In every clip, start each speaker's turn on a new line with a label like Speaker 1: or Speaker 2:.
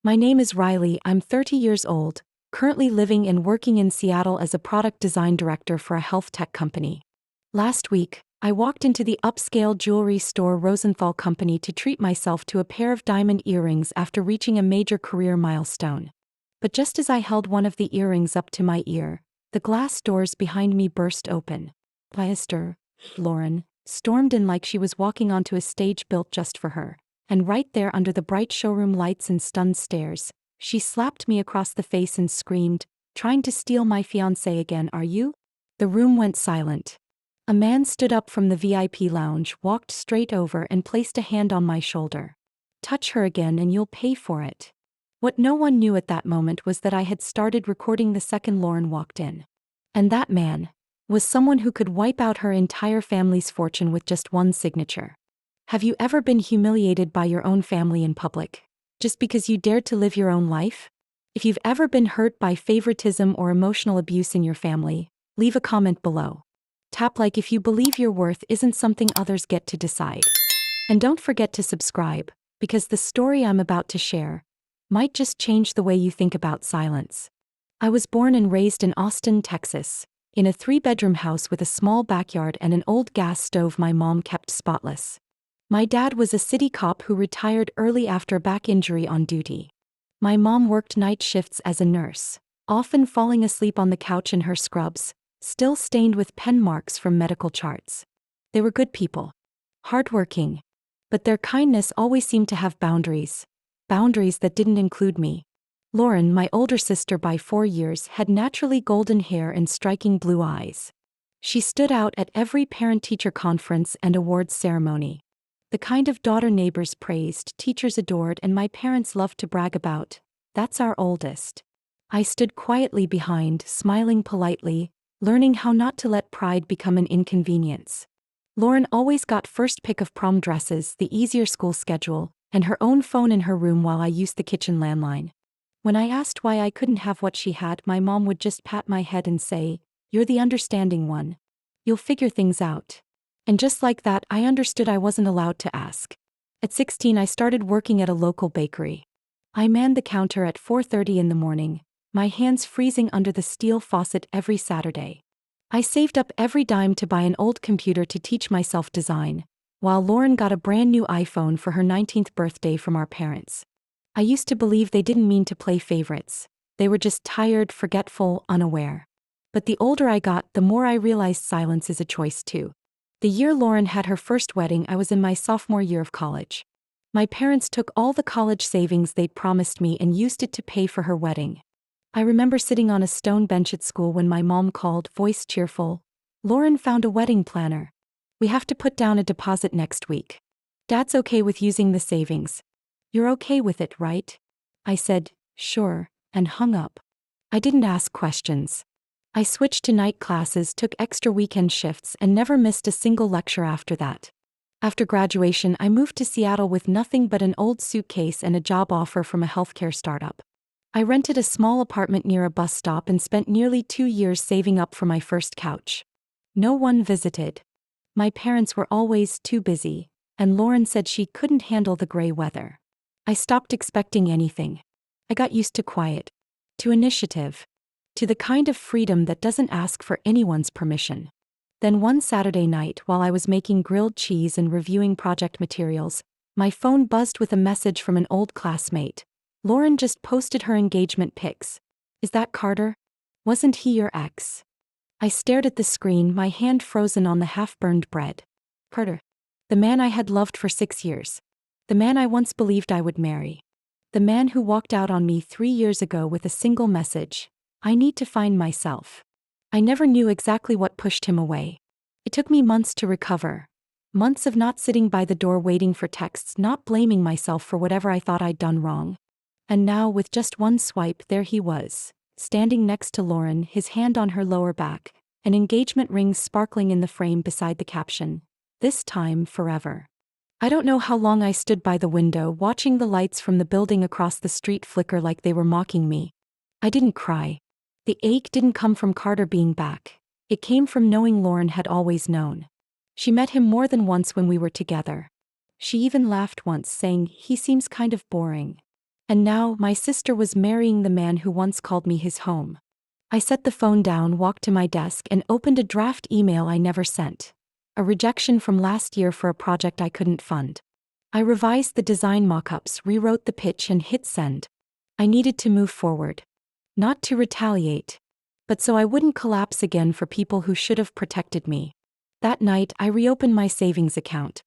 Speaker 1: My name is Riley, I'm 30 years old, currently living and working in Seattle as a product design director for a health tech company. Last week, I walked into the upscale jewelry store Rosenthal Company to treat myself to a pair of diamond earrings after reaching a major career milestone. But just as I held one of the earrings up to my ear, the glass doors behind me burst open. Esther, Lauren, stormed in like she was walking onto a stage built just for her. And right there under the bright showroom lights and stunned stares, she slapped me across the face and screamed, "Trying to steal my fiancé again, are you?" The room went silent. A man stood up from the VIP lounge, walked straight over and placed a hand on my shoulder. "Touch her again and you'll pay for it." What no one knew at that moment was that I had started recording the second Lauren walked in. And that man was someone who could wipe out her entire family's fortune with just one signature. Have you ever been humiliated by your own family in public, just because you dared to live your own life? If you've ever been hurt by favoritism or emotional abuse in your family, leave a comment below. Tap like if you believe your worth isn't something others get to decide. And don't forget to subscribe, because the story I'm about to share might just change the way you think about silence. I was born and raised in Austin, Texas, in a 3-bedroom house with a small backyard and an old gas stove my mom kept spotless. My dad was a city cop who retired early after a back injury on duty. My mom worked night shifts as a nurse, often falling asleep on the couch in her scrubs, still stained with pen marks from medical charts. They were good people, hardworking, but their kindness always seemed to have boundaries that didn't include me. Lauren, my older sister by 4 years, had naturally golden hair and striking blue eyes. She stood out at every parent-teacher conference and awards ceremony. The kind of daughter neighbors praised, teachers adored, and my parents loved to brag about. "That's our oldest." I stood quietly behind, smiling politely, learning how not to let pride become an inconvenience. Lauren always got first pick of prom dresses, the easier school schedule, and her own phone in her room while I used the kitchen landline. When I asked why I couldn't have what she had, my mom would just pat my head and say, "You're the understanding one. You'll figure things out." And just like that, I understood I wasn't allowed to ask. At 16, I started working at a local bakery. I manned the counter at 4:30 in the morning, my hands freezing under the steel faucet every Saturday. I saved up every dime to buy an old computer to teach myself design, while Lauren got a brand new iPhone for her 19th birthday from our parents. I used to believe they didn't mean to play favorites. They were just tired, forgetful, unaware. But the older I got, the more I realized silence is a choice too. The year Lauren had her first wedding, I was in my sophomore year of college. My parents took all the college savings they'd promised me and used it to pay for her wedding. I remember sitting on a stone bench at school when my mom called, voice cheerful, "Lauren found a wedding planner. We have to put down a deposit next week. Dad's okay with using the savings. You're okay with it, right?" I said, "Sure," and hung up. I didn't ask questions. I switched to night classes, took extra weekend shifts, and never missed a single lecture after that. After graduation, I moved to Seattle with nothing but an old suitcase and a job offer from a healthcare startup. I rented a small apartment near a bus stop and spent nearly 2 years saving up for my first couch. No one visited. My parents were always too busy, and Lauren said she couldn't handle the gray weather. I stopped expecting anything. I got used to quiet, to initiative, to the kind of freedom that doesn't ask for anyone's permission. Then one Saturday night, while I was making grilled cheese and reviewing project materials, my phone buzzed with a message from an old classmate. "Lauren just posted her engagement pics. Is that Carter? Wasn't he your ex?" I stared at the screen, my hand frozen on the half-burned bread. Carter. The man I had loved for 6 years. The man I once believed I would marry. The man who walked out on me 3 years ago with a single message: "I need to find myself." I never knew exactly what pushed him away. It took me months to recover. Months of not sitting by the door waiting for texts, not blaming myself for whatever I thought I'd done wrong. And now, with just one swipe, there he was, standing next to Lauren, his hand on her lower back, an engagement ring sparkling in the frame beside the caption, "This time, forever." I don't know how long I stood by the window, watching the lights from the building across the street flicker like they were mocking me. I didn't cry. The ache didn't come from Carter being back. It came from knowing Lauren had always known. She met him more than once when we were together. She even laughed once, saying, "He seems kind of boring." And now, my sister was marrying the man who once called me his home. I set the phone down, walked to my desk, and opened a draft email I never sent. A rejection from last year for a project I couldn't fund. I revised the design mock-ups, rewrote the pitch, and hit send. I needed to move forward. Not to retaliate, but so I wouldn't collapse again for people who should have protected me. That night, I reopened my savings account.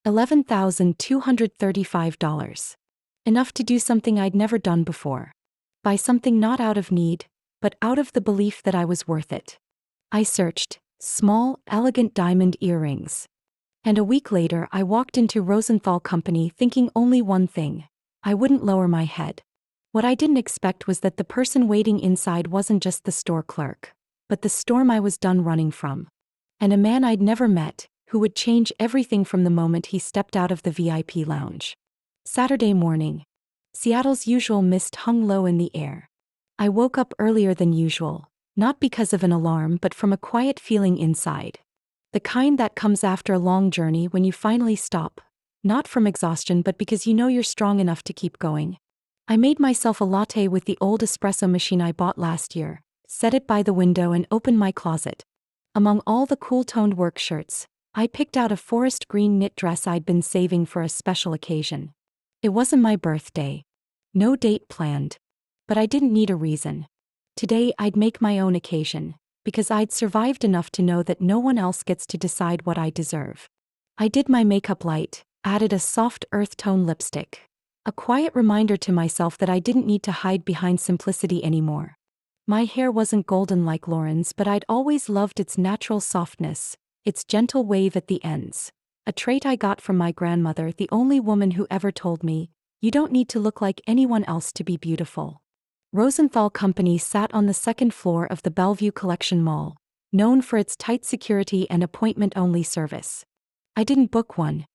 Speaker 1: $11,235. Enough to do something I'd never done before. Buy something not out of need, but out of the belief that I was worth it. I searched small, elegant diamond earrings. And a week later, I walked into Rosenthal Company thinking only one thing: I wouldn't lower my head. What I didn't expect was that the person waiting inside wasn't just the store clerk, but the storm I was done running from. And a man I'd never met, who would change everything from the moment he stepped out of the VIP lounge. Saturday morning. Seattle's usual mist hung low in the air. I woke up earlier than usual, not because of an alarm but from a quiet feeling inside. The kind that comes after a long journey when you finally stop, not from exhaustion but because you know you're strong enough to keep going. I made myself a latte with the old espresso machine I bought last year, set it by the window, and opened my closet. Among all the cool-toned work shirts, I picked out a forest green knit dress I'd been saving for a special occasion. It wasn't my birthday. No date planned. But I didn't need a reason. Today I'd make my own occasion, because I'd survived enough to know that no one else gets to decide what I deserve. I did my makeup light, added a soft earth tone lipstick. A quiet reminder to myself that I didn't need to hide behind simplicity anymore. My hair wasn't golden like Lauren's, but I'd always loved its natural softness, its gentle wave at the ends. A trait I got from my grandmother, the only woman who ever told me, "You don't need to look like anyone else to be beautiful." Rosenthal Company sat on the second floor of the Bellevue Collection Mall, known for its tight security and appointment-only service. I didn't book one.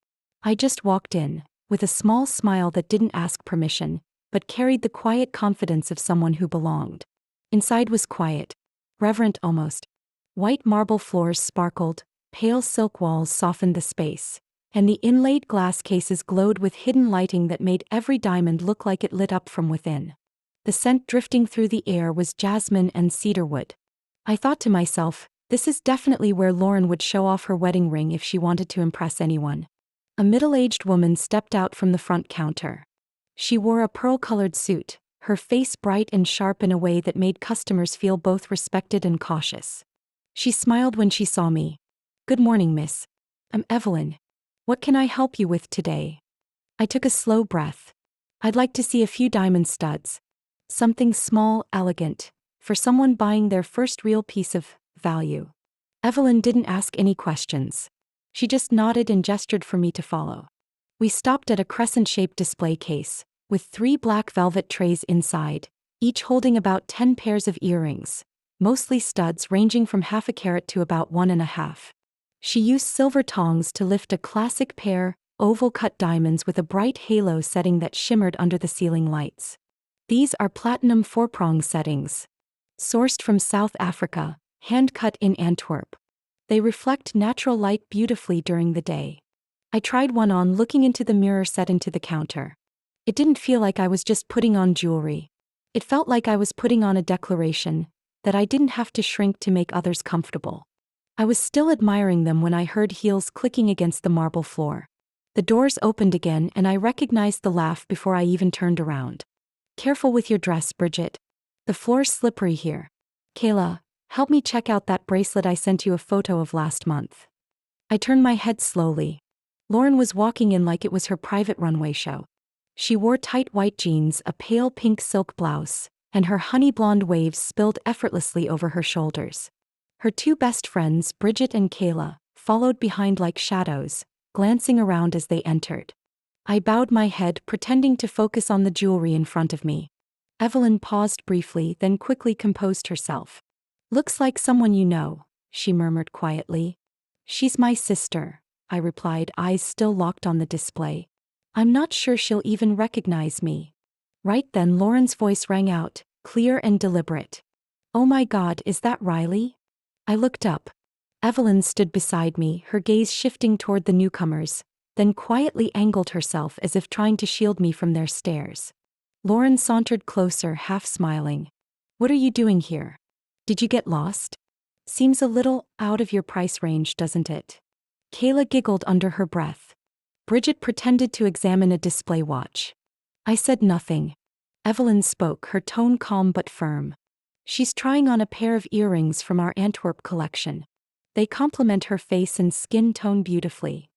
Speaker 1: I just walked in, with a small smile that didn't ask permission, but carried the quiet confidence of someone who belonged. Inside was quiet, reverent almost. White marble floors sparkled, pale silk walls softened the space, and the inlaid glass cases glowed with hidden lighting that made every diamond look like it lit up from within. The scent drifting through the air was jasmine and cedarwood. I thought to myself, this is definitely where Lauren would show off her wedding ring if she wanted to impress anyone. A middle-aged woman stepped out from the front counter. She wore a pearl-colored suit, her face bright and sharp in a way that made customers feel both respected and cautious. She smiled when she saw me. "Good morning, miss. I'm Evelyn. What can I help you with today?" I took a slow breath. "I'd like to see a few diamond studs. Something small, elegant, for someone buying their first real piece of value." Evelyn didn't ask any questions. She just nodded and gestured for me to follow. We stopped at a crescent-shaped display case, with 3 black velvet trays inside, each holding about 10 pairs of earrings, mostly studs ranging from half a carat to about 1.5. She used silver tongs to lift a classic pair, oval-cut diamonds with a bright halo setting that shimmered under the ceiling lights. These are platinum 4-prong settings. Sourced from South Africa, hand-cut in Antwerp. They reflect natural light beautifully during the day. I tried one on, looking into the mirror set into the counter. It didn't feel like I was just putting on jewelry. It felt like I was putting on a declaration, that I didn't have to shrink to make others comfortable. I was still admiring them when I heard heels clicking against the marble floor. The doors opened again and I recognized the laugh before I even turned around. "Careful with your dress, Bridget. The floor's slippery here. Kayla, help me check out that bracelet I sent you a photo of last month." I turned my head slowly. Lauren was walking in like it was her private runway show. She wore tight white jeans, a pale pink silk blouse, and her honey blonde waves spilled effortlessly over her shoulders. Her 2 best friends, Bridget and Kayla, followed behind like shadows, glancing around as they entered. I bowed my head, pretending to focus on the jewelry in front of me. Evelyn paused briefly, then quickly composed herself. "Looks like someone you know," she murmured quietly. "She's my sister," I replied, eyes still locked on the display. "I'm not sure she'll even recognize me." Right then Lauren's voice rang out, clear and deliberate. "Oh my God, is that Riley?" I looked up. Evelyn stood beside me, her gaze shifting toward the newcomers, then quietly angled herself as if trying to shield me from their stares. Lauren sauntered closer, half smiling. What are you doing here? Did you get lost? Seems a little out of your price range, doesn't it? Kayla giggled under her breath. Bridget pretended to examine a display watch. I said nothing. Evelyn spoke, her tone calm but firm. She's trying on a pair of earrings from our Antwerp collection. They complement her face and skin tone beautifully.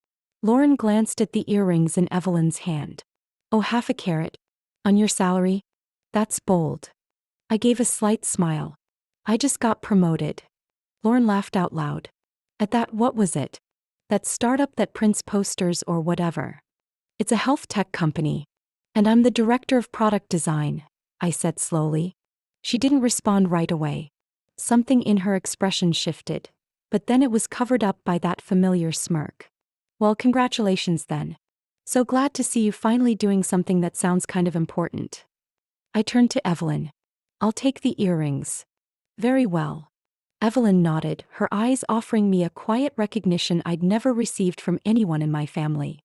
Speaker 1: Lauren glanced at the earrings in Evelyn's hand. Oh, half a carat. On your salary? That's bold. I gave a slight smile. I just got promoted. Lauren laughed out loud. At that, what was it? That startup that prints posters or whatever. It's a health tech company. And I'm the director of product design, I said slowly. She didn't respond right away. Something in her expression shifted, but then it was covered up by that familiar smirk. Well, congratulations then. So glad to see you finally doing something that sounds kind of important. I turned to Evelyn. I'll take the earrings. Very well. Evelyn nodded, her eyes offering me a quiet recognition I'd never received from anyone in my family.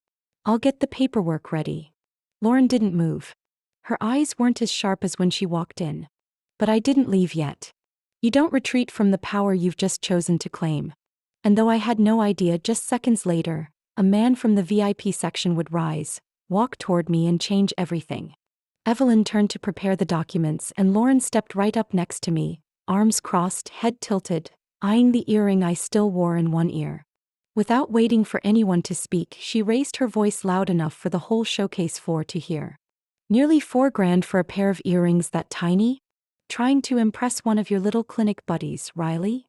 Speaker 1: I'll get the paperwork ready. Lauren didn't move. Her eyes weren't as sharp as when she walked in. But I didn't leave yet. You don't retreat from the power you've just chosen to claim. And though I had no idea, just seconds later, a man from the VIP section would rise, walk toward me and change everything. Evelyn turned to prepare the documents and Lauren stepped right up next to me, arms crossed, head tilted, eyeing the earring I still wore in one ear. Without waiting for anyone to speak, she raised her voice loud enough for the whole showcase floor to hear. Nearly $4,000 for a pair of earrings that tiny? Trying to impress one of your little clinic buddies, Riley?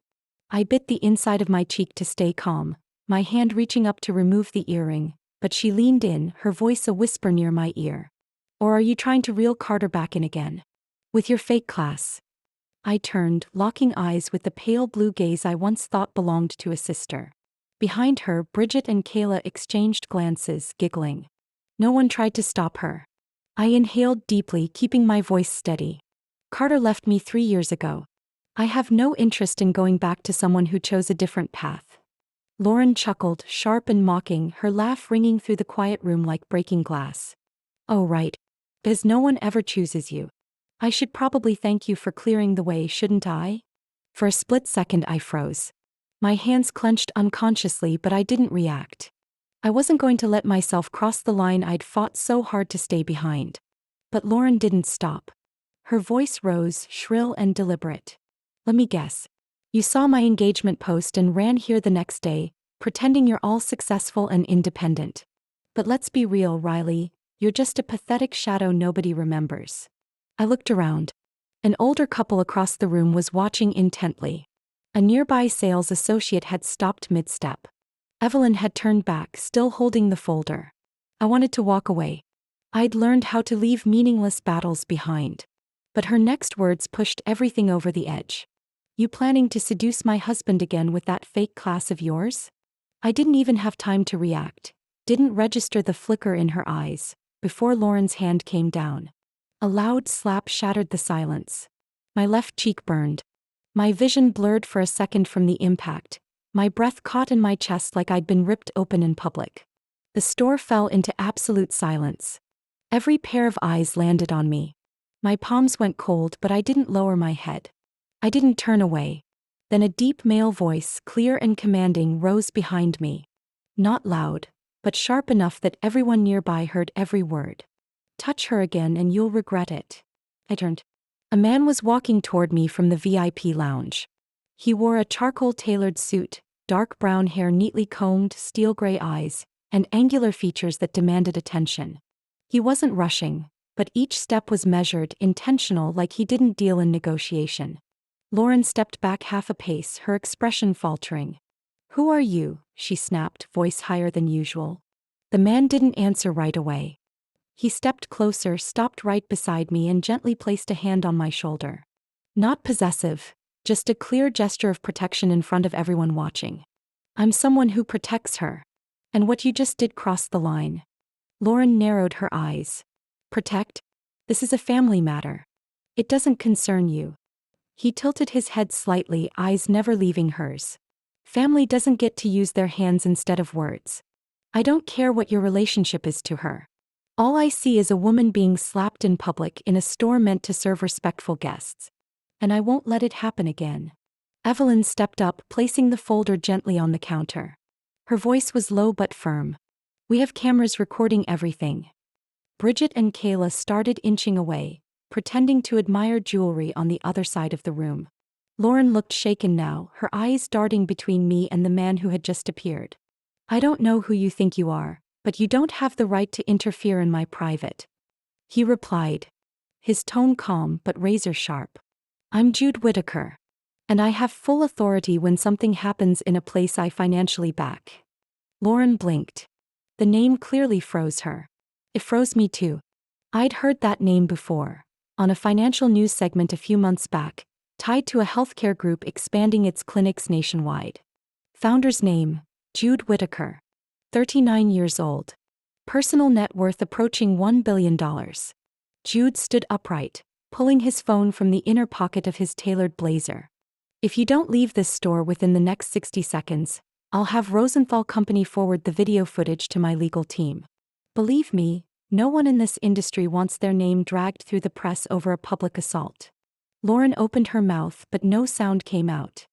Speaker 1: I bit the inside of my cheek to stay calm, my hand reaching up to remove the earring, but she leaned in, her voice a whisper near my ear. Or are you trying to reel Carter back in again? With your fake class? I turned, locking eyes with the pale blue gaze I once thought belonged to a sister. Behind her, Bridget and Kayla exchanged glances, giggling. No one tried to stop her. I inhaled deeply, keeping my voice steady. Carter left me 3 years ago. I have no interest in going back to someone who chose a different path. Lauren chuckled, sharp and mocking, her laugh ringing through the quiet room like breaking glass. Oh right. As no one ever chooses you. I should probably thank you for clearing the way, shouldn't I? For a split second I froze. My hands clenched unconsciously, but I didn't react. I wasn't going to let myself cross the line I'd fought so hard to stay behind. But Lauren didn't stop. Her voice rose, shrill and deliberate. Let me guess. You saw my engagement post and ran here the next day, pretending you're all successful and independent. But let's be real, Riley, you're just a pathetic shadow nobody remembers. I looked around. An older couple across the room was watching intently. A nearby sales associate had stopped mid-step. Evelyn had turned back, still holding the folder. I wanted to walk away. I'd learned how to leave meaningless battles behind. But her next words pushed everything over the edge. You planning to seduce my husband again with that fake class of yours? I didn't even have time to react, didn't register the flicker in her eyes, before Lauren's hand came down. A loud slap shattered the silence. My left cheek burned. My vision blurred for a second from the impact. My breath caught in my chest like I'd been ripped open in public. The store fell into absolute silence. Every pair of eyes landed on me. My palms went cold, but I didn't lower my head. I didn't turn away. Then a deep male voice, clear and commanding, rose behind me. Not loud, but sharp enough that everyone nearby heard every word. Touch her again and you'll regret it. I turned. A man was walking toward me from the VIP lounge. He wore a charcoal-tailored suit, dark brown hair neatly combed, steel gray eyes, and angular features that demanded attention. He wasn't rushing, but each step was measured, intentional, like he didn't deal in negotiation. Lauren stepped back half a pace, her expression faltering. Who are you? She snapped, voice higher than usual. The man didn't answer right away. He stepped closer, stopped right beside me and gently placed a hand on my shoulder. Not possessive, just a clear gesture of protection in front of everyone watching. I'm someone who protects her. And what you just did crossed the line. Lauren narrowed her eyes. Protect? This is a family matter. It doesn't concern you. He tilted his head slightly, eyes never leaving hers. Family doesn't get to use their hands instead of words. I don't care what your relationship is to her. All I see is a woman being slapped in public in a store meant to serve respectful guests. And I won't let it happen again. Evelyn stepped up, placing the folder gently on the counter. Her voice was low but firm. We have cameras recording everything. Bridget and Kayla started inching away, pretending to admire jewelry on the other side of the room. Lauren looked shaken now, her eyes darting between me and the man who had just appeared. I don't know who you think you are, but you don't have the right to interfere in my private. He replied, his tone calm but razor sharp. I'm Jude Whittaker. And I have full authority when something happens in a place I financially back. Lauren blinked. The name clearly froze her. It froze me too. I'd heard that name before, on a financial news segment a few months back, tied to a healthcare group expanding its clinics nationwide. Founder's name, Jude Whittaker. 39 years old. Personal net worth approaching $1 billion. Jude stood upright, pulling his phone from the inner pocket of his tailored blazer. If you don't leave this store within the next 60 seconds, I'll have Rosenthal Company forward the video footage to my legal team. Believe me, no one in this industry wants their name dragged through the press over a public assault. Lauren opened her mouth but no sound came out.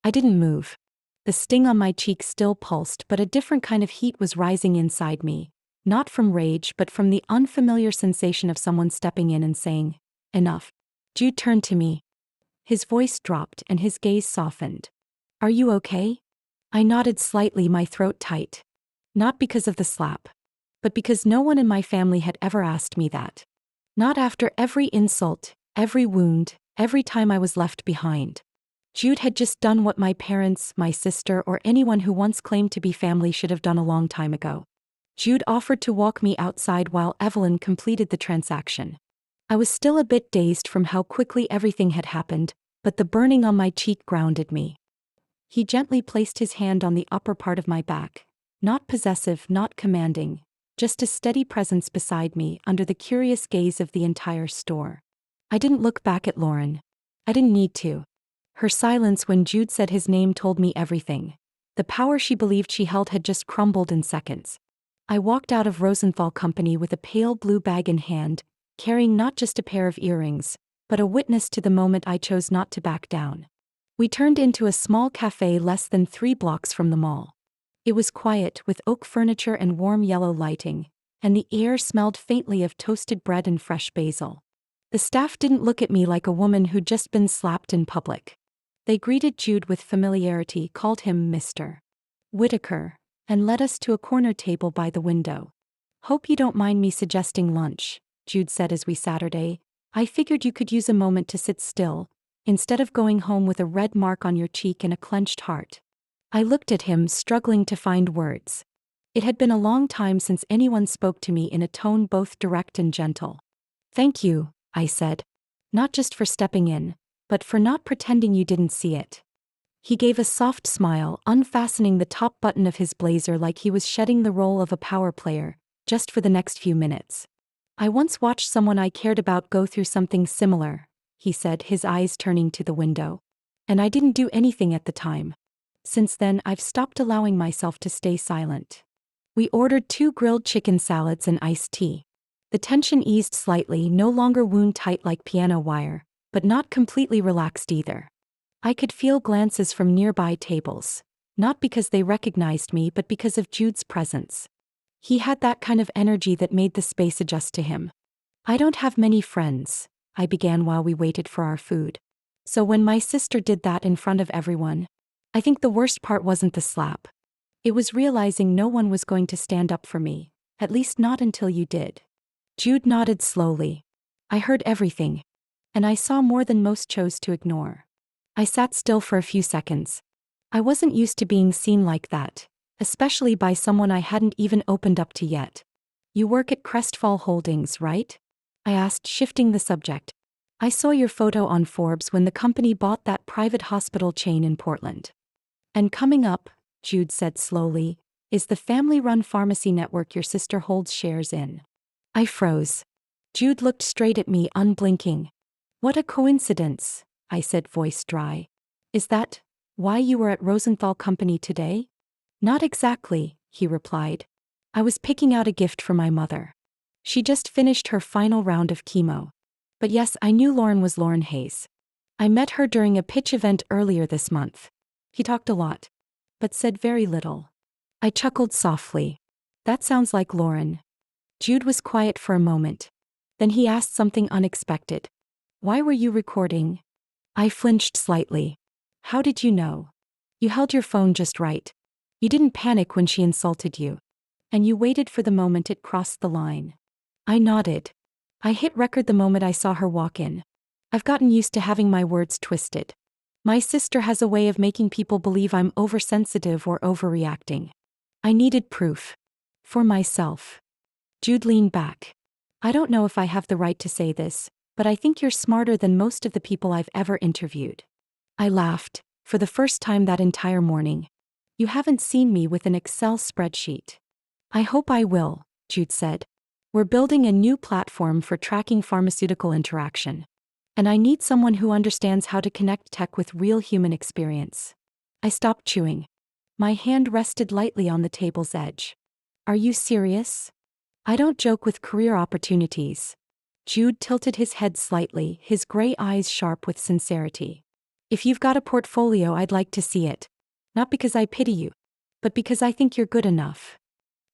Speaker 1: I didn't move. The sting on my cheek still pulsed, but a different kind of heat was rising inside me, not from rage but from the unfamiliar sensation of someone stepping in and saying, enough. Jude turned to me. His voice dropped and his gaze softened. Are you okay? I nodded slightly, my throat tight. Not because of the slap, but because no one in my family had ever asked me that. Not after every insult, every wound, every time I was left behind. Jude had just done what my parents, my sister, or anyone who once claimed to be family should have done a long time ago. Jude offered to walk me outside while Evelyn completed the transaction. I was still a bit dazed from how quickly everything had happened, but the burning on my cheek grounded me. He gently placed his hand on the upper part of my back, not possessive, not commanding, just a steady presence beside me under the curious gaze of the entire store. I didn't look back at Lauren. I didn't need to. Her silence when Jude said his name told me everything. The power she believed she held had just crumbled in seconds. I walked out of Rosenthal Company with a pale blue bag in hand, carrying not just a pair of earrings, but a witness to the moment I chose not to back down. We turned into a small cafe less than 3 blocks from the mall. It was quiet, with oak furniture and warm yellow lighting, and the air smelled faintly of toasted bread and fresh basil. The staff didn't look at me like a woman who'd just been slapped in public. They greeted Jude with familiarity, called him Mr. Whittaker, and led us to a corner table by the window. Hope you don't mind me suggesting lunch, Jude said as we Saturday. I figured you could use a moment to sit still, instead of going home with a red mark on your cheek and a clenched heart. I looked at him, struggling to find words. It had been a long time since anyone spoke to me in a tone both direct and gentle. Thank you, I said. Not just for stepping in, but for not pretending you didn't see it. He gave a soft smile, unfastening the top button of his blazer like he was shedding the role of a power player, just for the next few minutes. I once watched someone I cared about go through something similar, he said, his eyes turning to the window. And I didn't do anything at the time. Since then, I've stopped allowing myself to stay silent. We ordered 2 grilled chicken salads and iced tea. The tension eased slightly, no longer wound-tight like piano wire, but not completely relaxed either. I could feel glances from nearby tables, not because they recognized me but because of Jude's presence. He had that kind of energy that made the space adjust to him. I don't have many friends, I began while we waited for our food. So when my sister did that in front of everyone, I think the worst part wasn't the slap. It was realizing no one was going to stand up for me, at least not until you did. Jude nodded slowly. I heard everything. And I saw more than most chose to ignore. I sat still for a few seconds. I wasn't used to being seen like that, especially by someone I hadn't even opened up to yet. You work at Crestfall Holdings, right? I asked, shifting the subject. I saw your photo on Forbes when the company bought that private hospital chain in Portland. And coming up, Jude said slowly, is the family-run pharmacy network your sister holds shares in. I froze. Jude looked straight at me, unblinking. What a coincidence, I said, voice dry. Is that why you were at Rosenthal Company today? Not exactly, he replied. I was picking out a gift for my mother. She just finished her final round of chemo. But yes, I knew Lauren was Lauren Hayes. I met her during a pitch event earlier this month. He talked a lot, but said very little. I chuckled softly. That sounds like Lauren. Jude was quiet for a moment. Then he asked something unexpected. Why were you recording? I flinched slightly. How did you know? You held your phone just right. You didn't panic when she insulted you. And you waited for the moment it crossed the line. I nodded. I hit record the moment I saw her walk in. I've gotten used to having my words twisted. My sister has a way of making people believe I'm oversensitive or overreacting. I needed proof. For myself. Jude leaned back. I don't know if I have the right to say this, but I think you're smarter than most of the people I've ever interviewed. I laughed, for the first time that entire morning. You haven't seen me with an Excel spreadsheet. I hope I will, Jude said. We're building a new platform for tracking pharmaceutical interaction. And I need someone who understands how to connect tech with real human experience. I stopped chewing. My hand rested lightly on the table's edge. Are you serious? I don't joke with career opportunities. Jude tilted his head slightly, his gray eyes sharp with sincerity. If you've got a portfolio, I'd like to see it. Not because I pity you, but because I think you're good enough.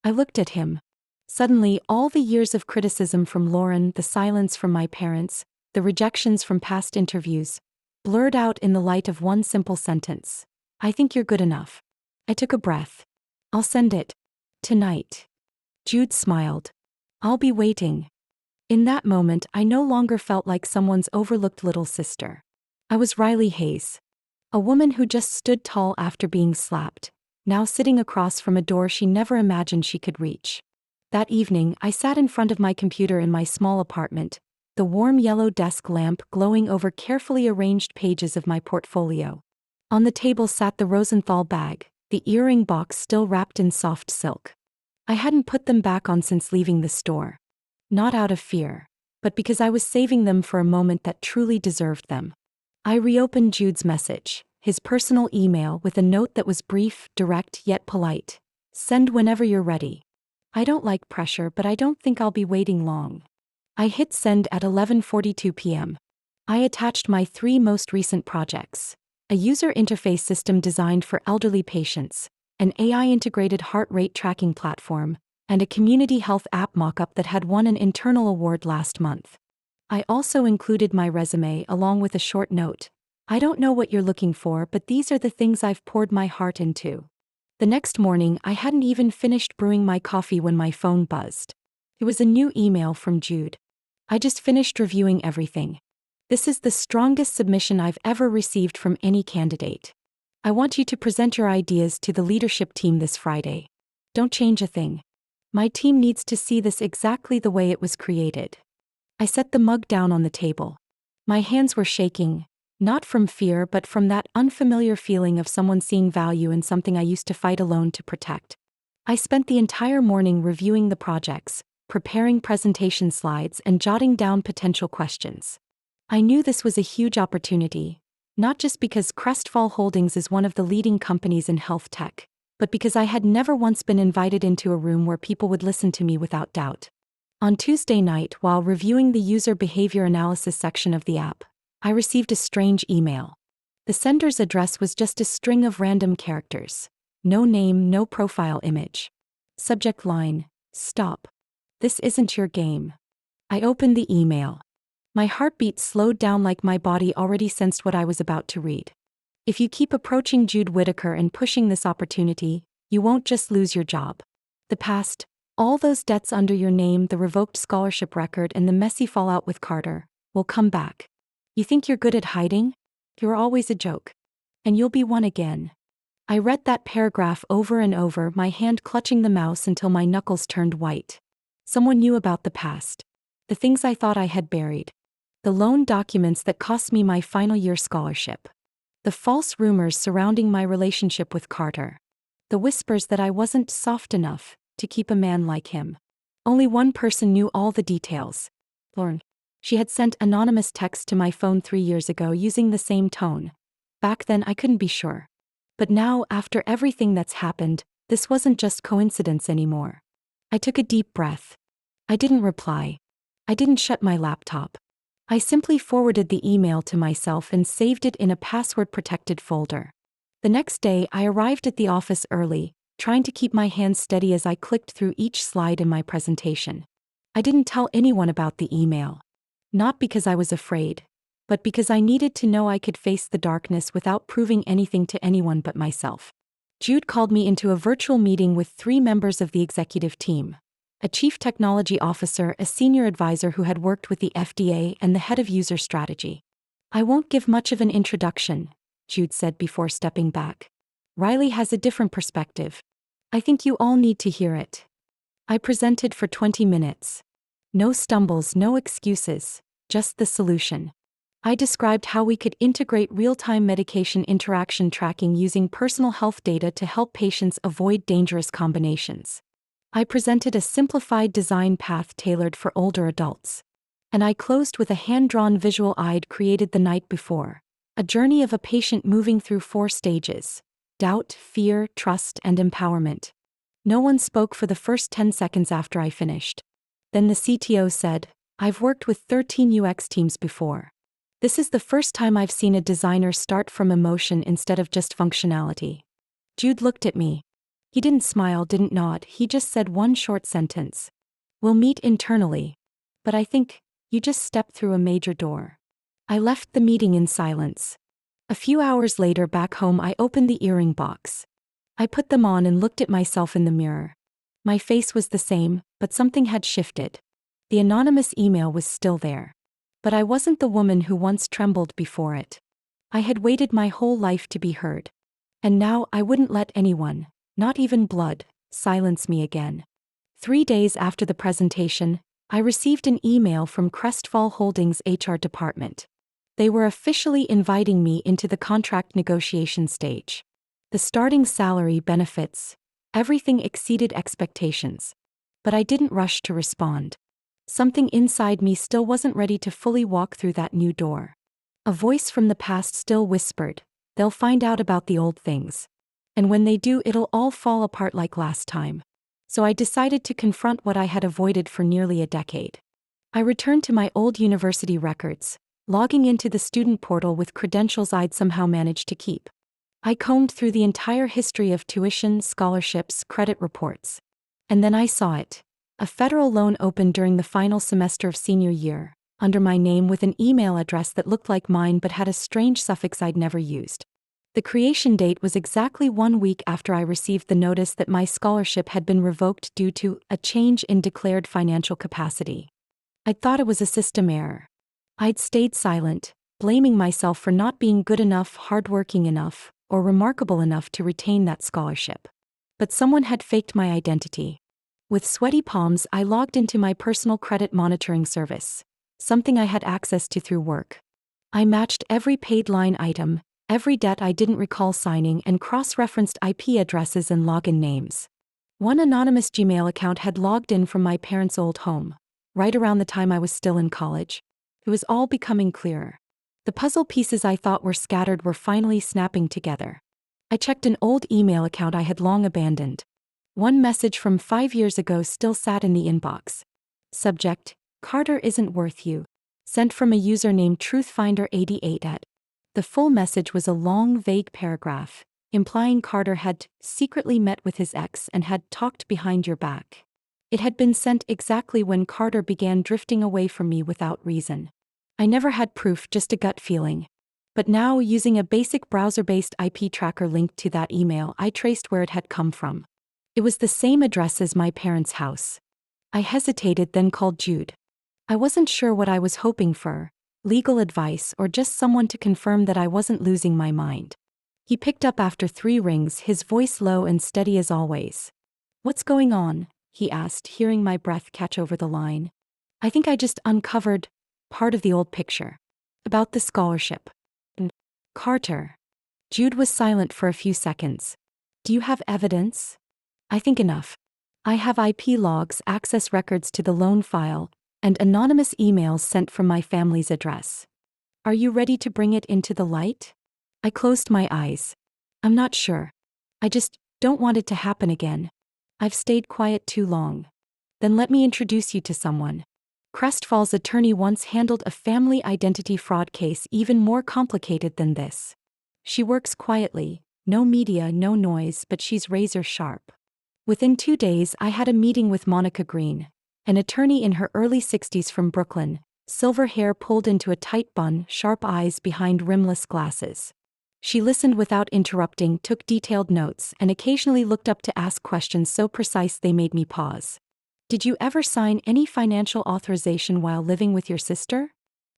Speaker 1: I looked at him. Suddenly, all the years of criticism from Lauren, the silence from my parents, the rejections from past interviews, blurred out in the light of one simple sentence. I think you're good enough. I took a breath. I'll send it. Tonight. Jude smiled. I'll be waiting. In that moment, I no longer felt like someone's overlooked little sister. I was Riley Hayes. A woman who just stood tall after being slapped, now sitting across from a door she never imagined she could reach. That evening, I sat in front of my computer in my small apartment, the warm yellow desk lamp glowing over carefully arranged pages of my portfolio. On the table sat the Rosenthal bag, the earring box still wrapped in soft silk. I hadn't put them back on since leaving the store. Not out of fear, but because I was saving them for a moment that truly deserved them. I reopened Jude's message, his personal email with a note that was brief, direct, yet polite. Send whenever you're ready. I don't like pressure, but I don't think I'll be waiting long. I hit send at 11:42 p.m. I attached my 3 most recent projects. A user interface system designed for elderly patients, an AI-integrated heart rate tracking platform, and a community health app mock-up that had won an internal award last month. I also included my resume along with a short note. I don't know what you're looking for, but these are the things I've poured my heart into. The next morning, I hadn't even finished brewing my coffee when my phone buzzed. It was a new email from Jude. I just finished reviewing everything. This is the strongest submission I've ever received from any candidate. I want you to present your ideas to the leadership team this Friday. Don't change a thing. My team needs to see this exactly the way it was created. I set the mug down on the table. My hands were shaking, not from fear but from that unfamiliar feeling of someone seeing value in something I used to fight alone to protect. I spent the entire morning reviewing the projects, preparing presentation slides, and jotting down potential questions. I knew this was a huge opportunity, not just because Crestfall Holdings is one of the leading companies in health tech, but because I had never once been invited into a room where people would listen to me without doubt. On Tuesday night, while reviewing the user behavior analysis section of the app, I received a strange email. The sender's address was just a string of random characters. No name, no profile image. Subject line, stop. This isn't your game. I opened the email. My heartbeat slowed down like my body already sensed what I was about to read. If you keep approaching Jude Whitaker and pushing this opportunity, you won't just lose your job. The past, all those debts under your name, the revoked scholarship record, and the messy fallout with Carter, will come back. You think you're good at hiding? You're always a joke. And you'll be one again. I read that paragraph over and over, my hand clutching the mouse until my knuckles turned white. Someone knew about the past. The things I thought I had buried. The loan documents that cost me my final year scholarship. The false rumors surrounding my relationship with Carter. The whispers that I wasn't soft enough to keep a man like him. Only one person knew all the details. Lauren. She had sent anonymous texts to my phone 3 years ago using the same tone. Back then I couldn't be sure. But now, after everything that's happened, this wasn't just coincidence anymore. I took a deep breath. I didn't reply. I didn't shut my laptop. I simply forwarded the email to myself and saved it in a password-protected folder. The next day, I arrived at the office early, trying to keep my hands steady as I clicked through each slide in my presentation. I didn't tell anyone about the email. Not because I was afraid, but because I needed to know I could face the darkness without proving anything to anyone but myself. Jude called me into a virtual meeting with 3 members of the executive team: a chief technology officer, a senior advisor who had worked with the FDA, and the head of user strategy. "I won't give much of an introduction," Jude said before stepping back. "Riley has a different perspective. I think you all need to hear it." I presented for 20 minutes. No stumbles, no excuses, just the solution. I described how we could integrate real-time medication interaction tracking using personal health data to help patients avoid dangerous combinations. I presented a simplified design path tailored for older adults. And I closed with a hand-drawn visual I'd created the night before. A journey of a patient moving through 4 stages: doubt, fear, trust, and empowerment. No one spoke for the first 10 seconds after I finished. Then the CTO said, "I've worked with 13 UX teams before. This is the first time I've seen a designer start from emotion instead of just functionality." Jude looked at me. He didn't smile, didn't nod, he just said one short sentence. "We'll meet internally. But I think you just stepped through a major door." I left the meeting in silence. A few hours later back home, I opened the earring box. I put them on and looked at myself in the mirror. My face was the same, but something had shifted. The anonymous email was still there. But I wasn't the woman who once trembled before it. I had waited my whole life to be heard. And now I wouldn't let anyone, not even blood, silence me again. 3 days after the presentation, I received an email from Crestfall Holdings' HR department. They were officially inviting me into the contract negotiation stage. The starting salary, benefits, everything exceeded expectations. But I didn't rush to respond. Something inside me still wasn't ready to fully walk through that new door. A voice from the past still whispered, "They'll find out about the old things. And when they do, it'll all fall apart like last time." So I decided to confront what I had avoided for nearly a decade. I returned to my old university records, logging into the student portal with credentials I'd somehow managed to keep. I combed through the entire history of tuition, scholarships, credit reports. And then I saw it. A federal loan opened during the final semester of senior year, under my name with an email address that looked like mine but had a strange suffix I'd never used. The creation date was exactly 1 week after I received the notice that my scholarship had been revoked due to a change in declared financial capacity. I thought it was a system error. I'd stayed silent, blaming myself for not being good enough, hardworking enough, or remarkable enough to retain that scholarship. But someone had faked my identity. With sweaty palms, I logged into my personal credit monitoring service, something I had access to through work. I matched every paid line item, every debt I didn't recall signing, and cross-referenced IP addresses and login names. One anonymous Gmail account had logged in from my parents' old home, right around the time I was still in college. It was all becoming clearer. The puzzle pieces I thought were scattered were finally snapping together. I checked an old email account I had long abandoned. One message from 5 years ago still sat in the inbox. Subject: "Carter isn't worth you." Sent from a user named Truthfinder88 at. The full message was a long, vague paragraph, implying Carter had secretly met with his ex and had talked behind your back. It had been sent exactly when Carter began drifting away from me without reason. I never had proof, just a gut feeling. But now, using a basic browser-based IP tracker linked to that email, I traced where it had come from. It was the same address as my parents' house. I hesitated, then called Jude. I wasn't sure what I was hoping for, legal advice or just someone to confirm that I wasn't losing my mind. He picked up after 3 rings, his voice low and steady as always. "What's going on?" he asked, hearing my breath catch over the line. "I think I just uncovered part of the old picture. About the scholarship." "Carter." Jude was silent for a few seconds. "Do you have evidence?" "I think enough. I have IP logs, access records to the loan file, and anonymous emails sent from my family's address. Are you ready to bring it into the light?" I closed my eyes. "I'm not sure. I just don't want it to happen again. I've stayed quiet too long." Then let me introduce you to someone. Crestfall's attorney once handled a family identity fraud case even more complicated than this. She works quietly, no media, no noise, but she's razor sharp. Within 2 days, I had a meeting with Monica Green, an attorney in her early 60s from Brooklyn, silver hair pulled into a tight bun, sharp eyes behind rimless glasses. She listened without interrupting, took detailed notes, and occasionally looked up to ask questions so precise they made me pause. Did you ever sign any financial authorization while living with your sister?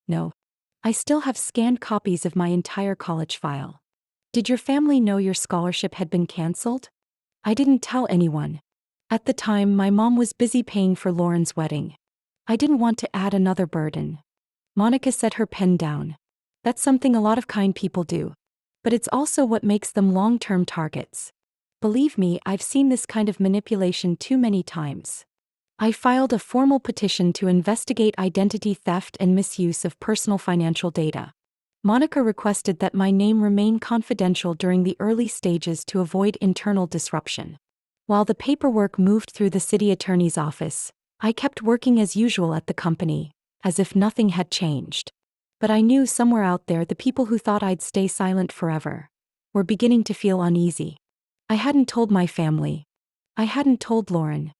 Speaker 1: No. I still have scanned copies of my entire college file. Did your family know your scholarship had been canceled? I didn't tell anyone. At the time, my mom was busy paying for Lauren's wedding. I didn't want to add another burden. Monica set her pen down. That's something a lot of kind people do. But it's also what makes them long-term targets. Believe me, I've seen this kind of manipulation too many times. I filed a formal petition to investigate identity theft and misuse of personal financial data. Monica requested that my name remain confidential during the early stages to avoid internal disruption. While the paperwork moved through the city attorney's office, I kept working as usual at the company, as if nothing had changed. But I knew somewhere out there the people who thought I'd stay silent forever were beginning to feel uneasy. I hadn't told my family. I hadn't told Lauren.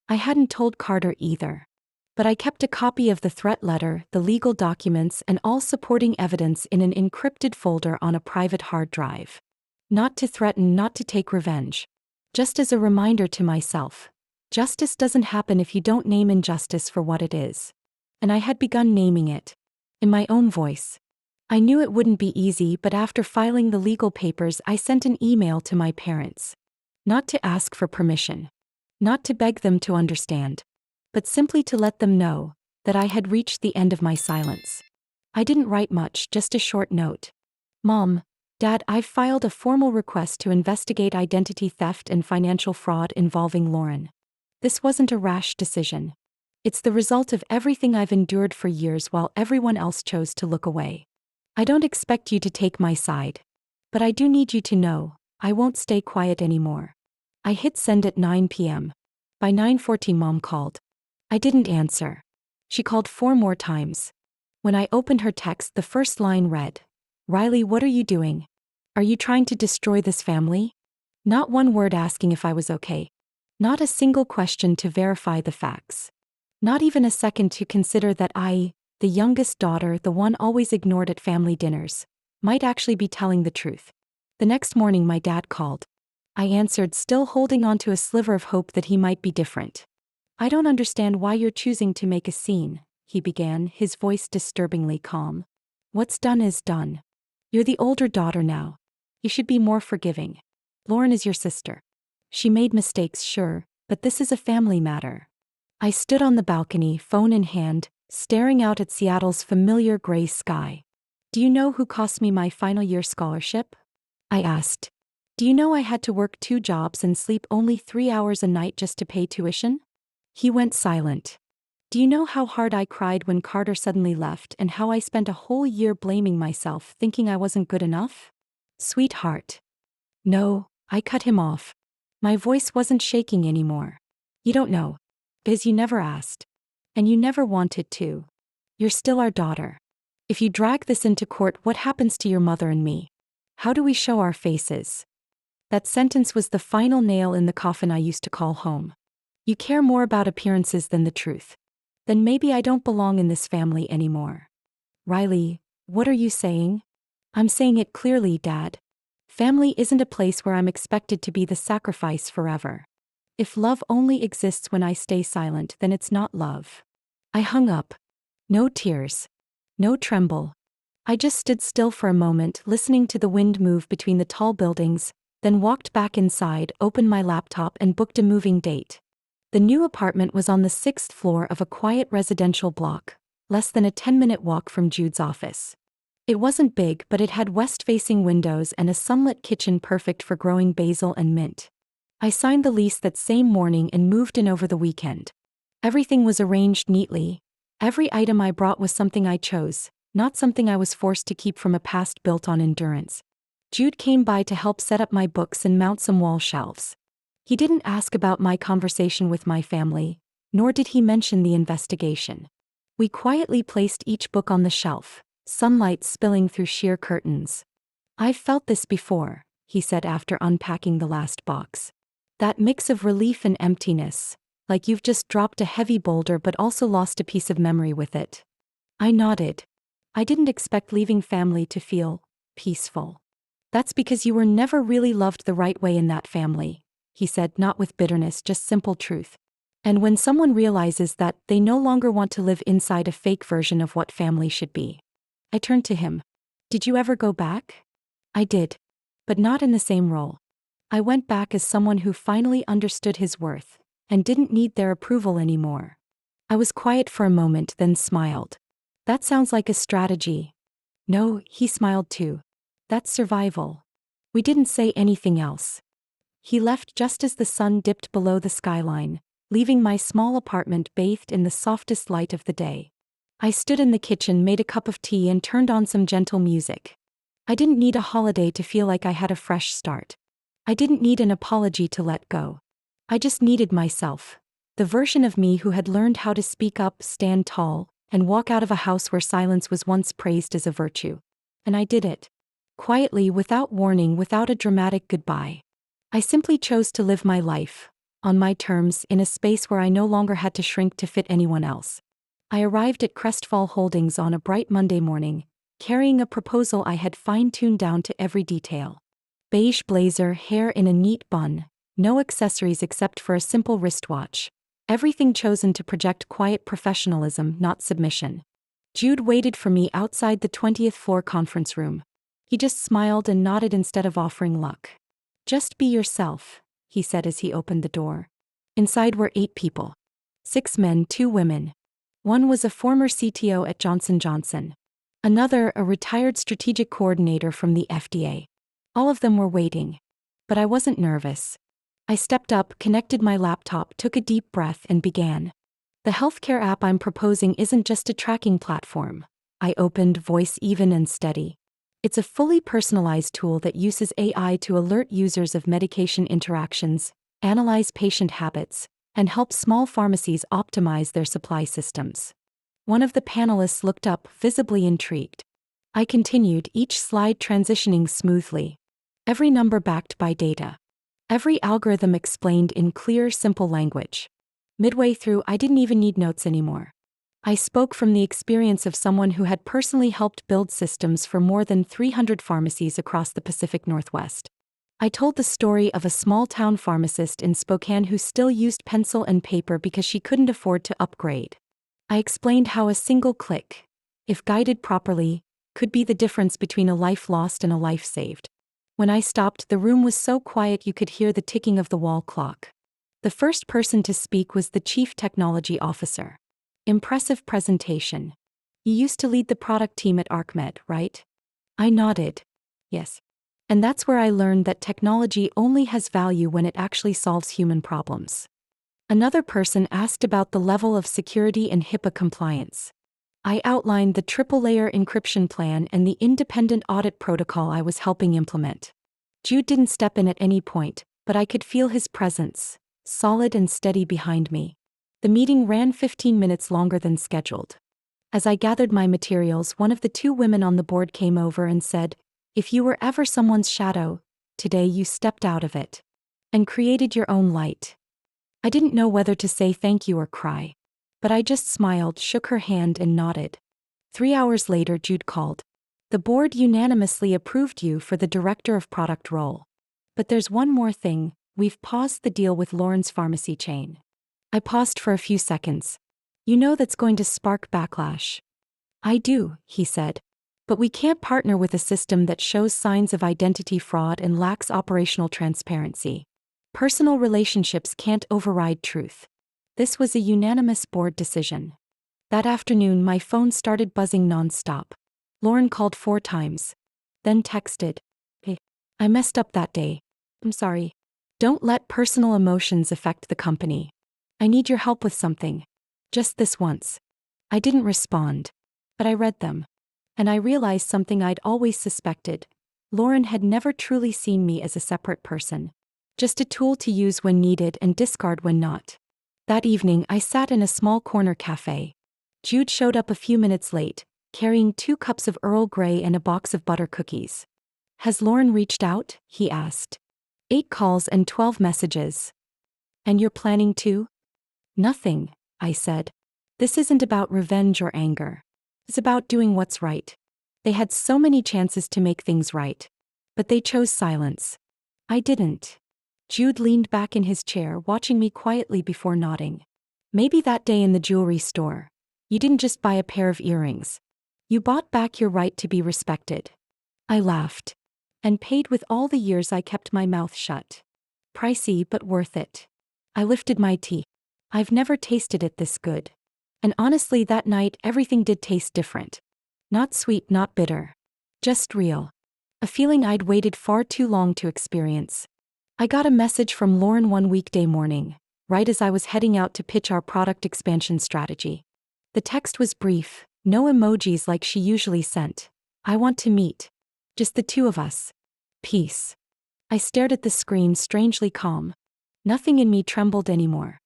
Speaker 1: I hadn't told Carter either. But I kept a copy of the threat letter, the legal documents, and all supporting evidence in an encrypted folder on a private hard drive. Not to threaten, not to take revenge. Just as a reminder to myself. Justice doesn't happen if you don't name injustice for what it is. And I had begun naming it. In my own voice. I knew it wouldn't be easy, but after filing the legal papers, I sent an email to my parents. Not to ask for permission. Not to beg them to understand. But simply to let them know that I had reached the end of my silence. I didn't write much, just a short note. Mom, Dad, I've filed a formal request to investigate identity theft and financial fraud involving Lauren. This wasn't a rash decision. It's the result of everything I've endured for years while everyone else chose to look away. I don't expect you to take my side. But I do need you to know, I won't stay quiet anymore. I hit send at 9 p.m. By 9:40 Mom called. I didn't answer. She called 4 more times. When I opened her text, the first line read, "Riley, what are you doing? Are you trying to destroy this family?" Not one word asking if I was okay. Not a single question to verify the facts. Not even a second to consider that I, the youngest daughter, the one always ignored at family dinners, might actually be telling the truth. The next morning my dad called. I answered, still holding on to a sliver of hope that he might be different. "I don't understand why you're choosing to make a scene," he began, his voice disturbingly calm. "What's done is done. You're the older daughter now. You should be more forgiving. Lauren is your sister. She made mistakes, sure, but this is a family matter." I stood on the balcony, phone in hand, staring out at Seattle's familiar gray sky. "Do you know who cost me my final year scholarship?" I asked. "Do you know I had to work 2 jobs and sleep only 3 hours a night just to pay tuition?" He went silent. "Do you know how hard I cried when Carter suddenly left and how I spent a whole year blaming myself, thinking I wasn't good enough?" "Sweetheart." "No," I cut him off. My voice wasn't shaking anymore. "You don't know. Because you never asked. And you never wanted to. You're still our daughter. If you drag this into court, what happens to your mother and me? How do we show our faces?" That sentence was the final nail in the coffin I used to call home. You care more about appearances than the truth. Then maybe I don't belong in this family anymore. "Riley, what are you saying?" "I'm saying it clearly, Dad. Family isn't a place where I'm expected to be the sacrifice forever. If love only exists when I stay silent, then it's not love." I hung up. No tears. No tremble. I just stood still for a moment, listening to the wind move between the tall buildings, then walked back inside, opened my laptop, and booked a moving date. The new apartment was on the 6th floor of a quiet residential block, less than a 10-minute walk from Jude's office. It wasn't big, but it had west-facing windows and a sunlit kitchen perfect for growing basil and mint. I signed the lease that same morning and moved in over the weekend. Everything was arranged neatly. Every item I brought was something I chose, not something I was forced to keep from a past built on endurance. Jude came by to help set up my books and mount some wall shelves. He didn't ask about my conversation with my family, nor did he mention the investigation. We quietly placed each book on the shelf, sunlight spilling through sheer curtains. "I've felt this before," he said after unpacking the last box. "That mix of relief and emptiness, like you've just dropped a heavy boulder but also lost a piece of memory with it." I nodded. "I didn't expect leaving family to feel peaceful." "That's because you were never really loved the right way in that family," he said, not with bitterness, just simple truth. And when someone realizes that, they no longer want to live inside a fake version of what family should be. I turned to him. "Did you ever go back?" "I did. But not in the same role. I went back as someone who finally understood his worth, and didn't need their approval anymore." I was quiet for a moment, then smiled. "That sounds like a strategy." "No," he smiled too. "That's survival." We didn't say anything else. He left just as the sun dipped below the skyline, leaving my small apartment bathed in the softest light of the day. I stood in the kitchen, made a cup of tea, and turned on some gentle music. I didn't need a holiday to feel like I had a fresh start. I didn't need an apology to let go. I just needed myself, the version of me who had learned how to speak up, stand tall, and walk out of a house where silence was once praised as a virtue. And I did it. Quietly, without warning, without a dramatic goodbye. I simply chose to live my life, on my terms, in a space where I no longer had to shrink to fit anyone else. I arrived at Crestfall Holdings on a bright Monday morning, carrying a proposal I had fine-tuned down to every detail. Beige blazer, hair in a neat bun, no accessories except for a simple wristwatch. Everything chosen to project quiet professionalism, not submission. Jude waited for me outside the 20th floor conference room. He just smiled and nodded instead of offering luck. "Just be yourself," he said as he opened the door. Inside were 8 people. 6 men, 2 women. One was a former CTO at Johnson & Johnson. Another, a retired strategic coordinator from the FDA. All of them were waiting. But I wasn't nervous. I stepped up, connected my laptop, took a deep breath, and began. "The healthcare app I'm proposing isn't just a tracking platform," I opened, voice even and steady. "It's a fully personalized tool that uses AI to alert users of medication interactions, analyze patient habits, and help small pharmacies optimize their supply systems." One of the panelists looked up, visibly intrigued. I continued, each slide transitioning smoothly. Every number backed by data. Every algorithm explained in clear, simple language. Midway through, I didn't even need notes anymore. I spoke from the experience of someone who had personally helped build systems for more than 300 pharmacies across the Pacific Northwest. I told the story of a small-town pharmacist in Spokane who still used pencil and paper because she couldn't afford to upgrade. I explained how a single click, if guided properly, could be the difference between a life lost and a life saved. When I stopped, the room was so quiet you could hear the ticking of the wall clock. The first person to speak was the Chief Technology Officer. "Impressive presentation. You used to lead the product team at ArcMed, right?" I nodded. "Yes. And that's where I learned that technology only has value when it actually solves human problems." Another person asked about the level of security and HIPAA compliance. I outlined the triple-layer encryption plan and the independent audit protocol I was helping implement. Jude didn't step in at any point, but I could feel his presence, solid and steady behind me. The meeting ran 15 minutes longer than scheduled. As I gathered my materials, one of the 2 women on the board came over and said, "If you were ever someone's shadow, today you stepped out of it and created your own light." I didn't know whether to say thank you or cry. But I just smiled, shook her hand, and nodded. 3 hours later, Jude called. "The board unanimously approved you for the Director of Product role. But there's one more thing, we've paused the deal with Lauren's pharmacy chain." I paused for a few seconds. "You know that's going to spark backlash." "I do," he said. "But we can't partner with a system that shows signs of identity fraud and lacks operational transparency. Personal relationships can't override truth." This was a unanimous board decision. That afternoon, my phone started buzzing nonstop. Lauren called 4 times. Then texted, "Hey, I messed up that day. I'm sorry. Don't let personal emotions affect the company. I need your help with something. Just this once." I didn't respond. But I read them. And I realized something I'd always suspected. Lauren had never truly seen me as a separate person. Just a tool to use when needed and discard when not. That evening, I sat in a small corner cafe. Jude showed up a few minutes late, carrying 2 cups of Earl Grey and a box of butter cookies. Has Lauren reached out? He asked. 8 calls and 12 messages. And you're planning to? Nothing, I said. This isn't about revenge or anger. It's about doing what's right. They had so many chances to make things right. But they chose silence. I didn't. Jude leaned back in his chair, watching me quietly before nodding. Maybe that day in the jewelry store, you didn't just buy a pair of earrings. You bought back your right to be respected. I laughed. And paid with all the years I kept my mouth shut. Pricey but worth it. I lifted my tea. I've never tasted it this good. And honestly, that night everything did taste different. Not sweet, not bitter. Just real. A feeling I'd waited far too long to experience. I got a message from Lauren one weekday morning, right as I was heading out to pitch our product expansion strategy. The text was brief, no emojis like she usually sent. I want to meet. Just the two of us. Peace. I stared at the screen, strangely calm. Nothing in me trembled anymore.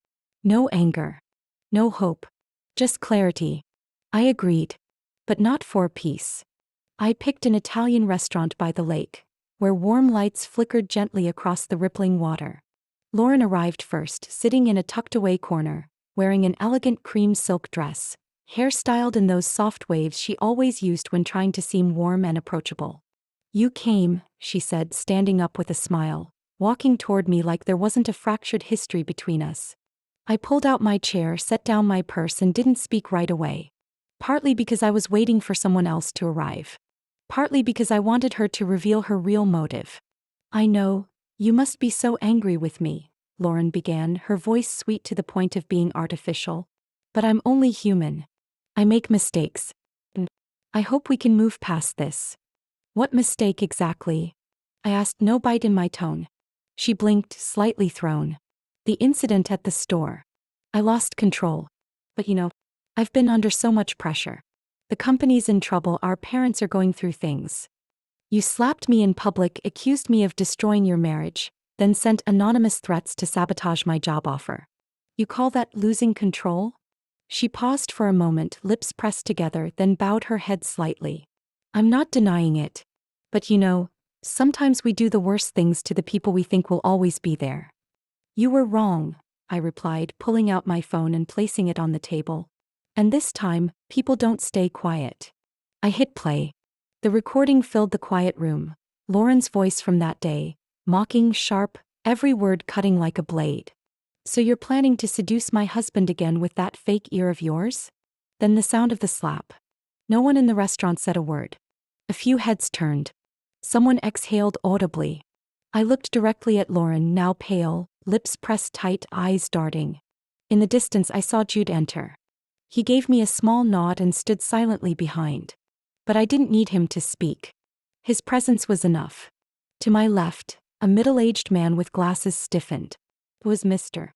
Speaker 1: No anger. No hope. Just clarity. I agreed. But not for peace. I picked an Italian restaurant by the lake, where warm lights flickered gently across the rippling water. Lauren arrived first, sitting in a tucked-away corner, wearing an elegant cream silk dress, hair styled in those soft waves she always used when trying to seem warm and approachable. You came, she said, standing up with a smile, walking toward me like there wasn't a fractured history between us. I pulled out my chair, set down my purse, and didn't speak right away. Partly because I was waiting for someone else to arrive. Partly because I wanted her to reveal her real motive. I know, you must be so angry with me, Lauren began, her voice sweet to the point of being artificial. But I'm only human. I make mistakes. I hope we can move past this. What mistake exactly? I asked, no bite in my tone. She blinked, slightly thrown. The incident at the store. I lost control. But I've been under so much pressure. The company's in trouble, our parents are going through things. You slapped me in public, accused me of destroying your marriage, then sent anonymous threats to sabotage my job offer. You call that losing control? She paused for a moment, lips pressed together, then bowed her head slightly. I'm not denying it. But sometimes we do the worst things to the people we think will always be there. You were wrong, I replied, pulling out my phone and placing it on the table. And this time, people don't stay quiet. I hit play. The recording filled the quiet room. Lauren's voice from that day, mocking, sharp, every word cutting like a blade. So you're planning to seduce my husband again with that fake ear of yours? Then the sound of the slap. No one in the restaurant said a word. A few heads turned. Someone exhaled audibly. I looked directly at Lauren, now pale, lips pressed tight, eyes darting. In the distance I saw Jude enter. He gave me a small nod and stood silently behind. But I didn't need him to speak. His presence was enough. To my left, a middle-aged man with glasses stiffened. It was Mr.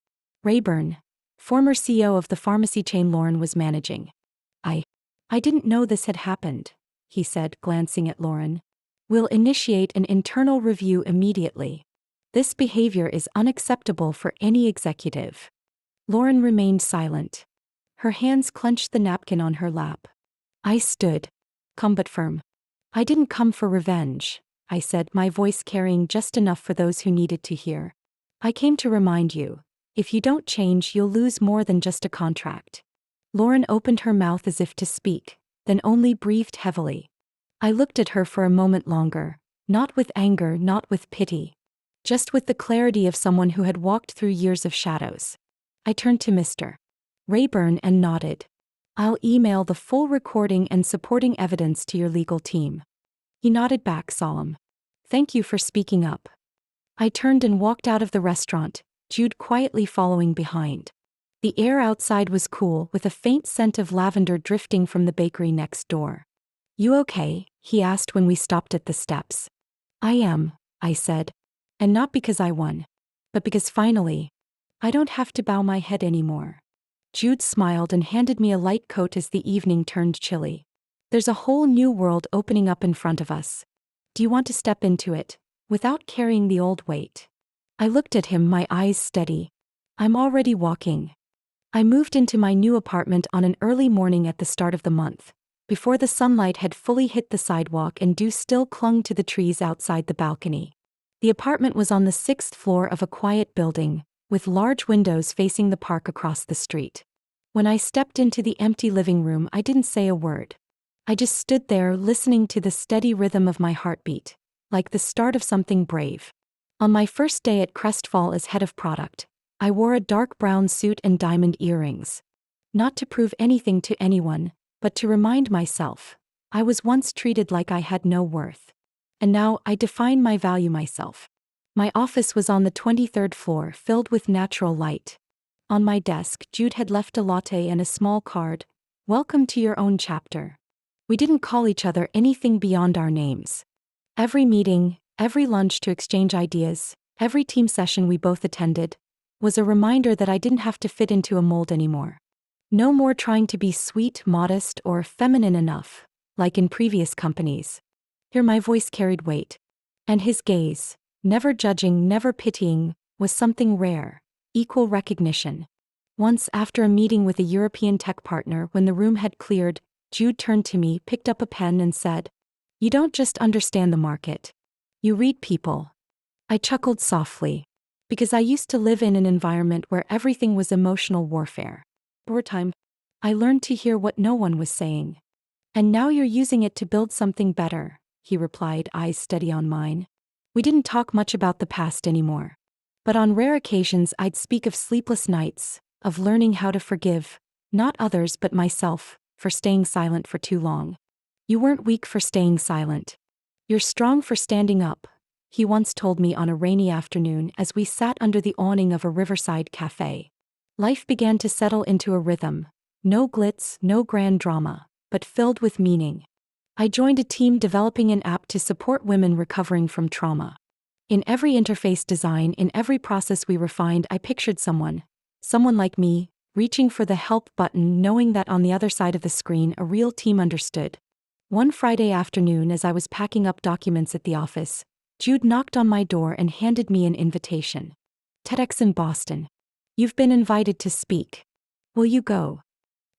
Speaker 1: Rayburn, former CEO of the pharmacy chain Lauren was managing. I didn't know this had happened, he said, glancing at Lauren. We'll initiate an internal review immediately. This behavior is unacceptable for any executive. Lauren remained silent. Her hands clenched the napkin on her lap. I stood, calm but firm. I didn't come for revenge, I said, my voice carrying just enough for those who needed to hear. I came to remind you, if you don't change, you'll lose more than just a contract. Lauren opened her mouth as if to speak, then only breathed heavily. I looked at her for a moment longer, not with anger, not with pity. Just with the clarity of someone who had walked through years of shadows. I turned to Mr. Rayburn and nodded. I'll email the full recording and supporting evidence to your legal team. He nodded back, solemn. Thank you for speaking up. I turned and walked out of the restaurant, Jude quietly following behind. The air outside was cool, with a faint scent of lavender drifting from the bakery next door. You okay? He asked when we stopped at the steps. I am, I said. And not because I won, but because finally, I don't have to bow my head anymore. Jude smiled and handed me a light coat as the evening turned chilly. There's a whole new world opening up in front of us. Do you want to step into it, without carrying the old weight? I looked at him, my eyes steady. I'm already walking. I moved into my new apartment on an early morning at the start of the month, before the sunlight had fully hit the sidewalk and dew still clung to the trees outside the balcony. The apartment was on the 6th floor of a quiet building, with large windows facing the park across the street. When I stepped into the empty living room, I didn't say a word. I just stood there listening to the steady rhythm of my heartbeat, like the start of something brave. On my first day at Crestfall as head of product, I wore a dark brown suit and diamond earrings. Not to prove anything to anyone, but to remind myself, I was once treated like I had no worth. And now I define my value myself. My office was on the 23rd floor, filled with natural light. On my desk, Jude had left a latte and a small card, "Welcome to your own chapter." We didn't call each other anything beyond our names. Every meeting, every lunch to exchange ideas, every team session we both attended, was a reminder that I didn't have to fit into a mold anymore. No more trying to be sweet, modest, or feminine enough, like in previous companies. Here my voice carried weight. And his gaze, never judging, never pitying, was something rare, equal recognition. Once, after a meeting with a European tech partner, when the room had cleared, Jude turned to me, picked up a pen and said, "You don't just understand the market. You read people." I chuckled softly, because I used to live in an environment where everything was emotional warfare. Over time, I learned to hear what no one was saying. "And now you're using it to build something better," he replied, eyes steady on mine. We didn't talk much about the past anymore. But on rare occasions I'd speak of sleepless nights, of learning how to forgive, not others but myself, for staying silent for too long. "You weren't weak for staying silent. You're strong for standing up," he once told me on a rainy afternoon as we sat under the awning of a riverside cafe. Life began to settle into a rhythm. No glitz, no grand drama, but filled with meaning. I joined a team developing an app to support women recovering from trauma. In every interface design, in every process we refined, I pictured someone like me, reaching for the help button, knowing that on the other side of the screen a real team understood. One Friday afternoon, as I was packing up documents at the office, Jude knocked on my door and handed me an invitation. "TEDx in Boston. You've been invited to speak. Will you go?"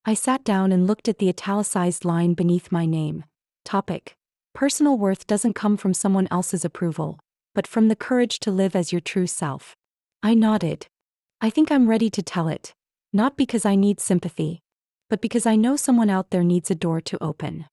Speaker 1: I sat down and looked at the italicized line beneath my name. Topic: Personal worth doesn't come from someone else's approval, but from the courage to live as your true self. I nodded. I think I'm ready to tell it. Not because I need sympathy, but because I know someone out there needs a door to open.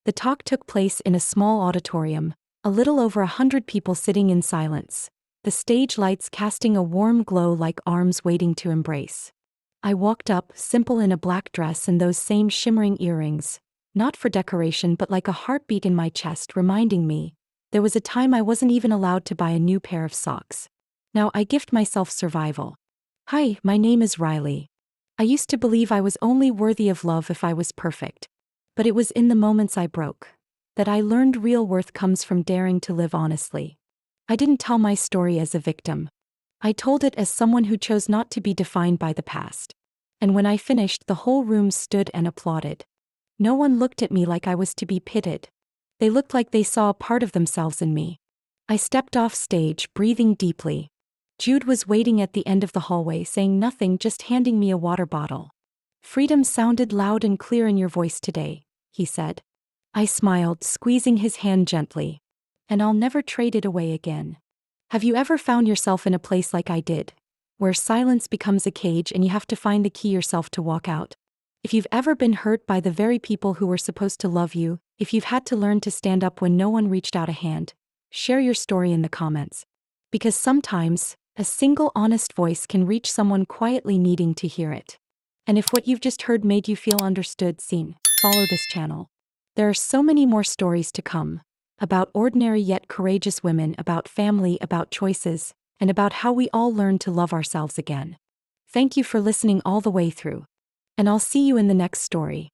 Speaker 1: The talk took place in a small auditorium, a little over 100 people sitting in silence, the stage lights casting a warm glow like arms waiting to embrace. I walked up, simple in a black dress and those same shimmering earrings, not for decoration but like a heartbeat in my chest reminding me, there was a time I wasn't even allowed to buy a new pair of socks. Now I gift myself survival. "Hi, my name is Riley. I used to believe I was only worthy of love if I was perfect. But it was in the moments I broke that I learned real worth comes from daring to live honestly." I didn't tell my story as a victim. I told it as someone who chose not to be defined by the past. And when I finished, the whole room stood and applauded. No one looked at me like I was to be pitied. They looked like they saw a part of themselves in me. I stepped off stage, breathing deeply. Jude was waiting at the end of the hallway, saying nothing, just handing me a water bottle. "Freedom sounded loud and clear in your voice today," he said. I smiled, squeezing his hand gently. "And I'll never trade it away again." Have you ever found yourself in a place like I did, where silence becomes a cage and you have to find the key yourself to walk out? If you've ever been hurt by the very people who were supposed to love you, if you've had to learn to stand up when no one reached out a hand, share your story in the comments. Because sometimes, a single honest voice can reach someone quietly needing to hear it. And if what you've just heard made you feel understood, seen, follow this channel. There are so many more stories to come. About ordinary yet courageous women, about family, about choices, and about how we all learn to love ourselves again. Thank you for listening all the way through. And I'll see you in the next story.